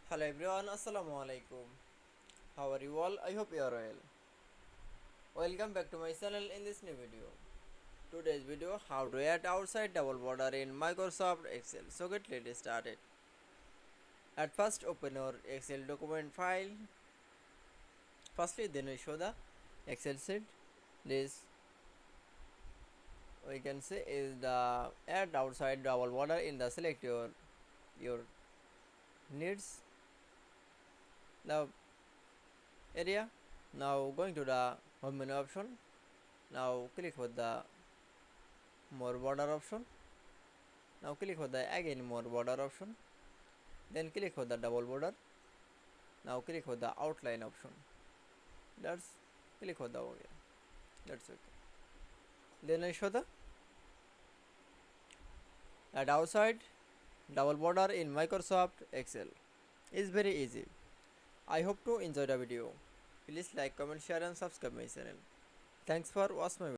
Hello everyone, Assalamu Walaikum. How are you all? I hope you are well. Welcome back to my channel in this new video. Today's video, how to add outside double border in Microsoft Excel. So let's started. At first open your Excel document file. Firstly then we show the Excel sheet. This we can say is the add outside double border in the select your needs the area. Now going to the home menu option. Now click for the more border option. Now click for the again more border option. Then click for the double border. Now click for the outline option. That's click for the okay. That's okay. Then I show the at outside double border in Microsoft Excel. It's very easy. I hope to enjoy the video. Please like, comment, share and subscribe my channel. Thanks for watching my video.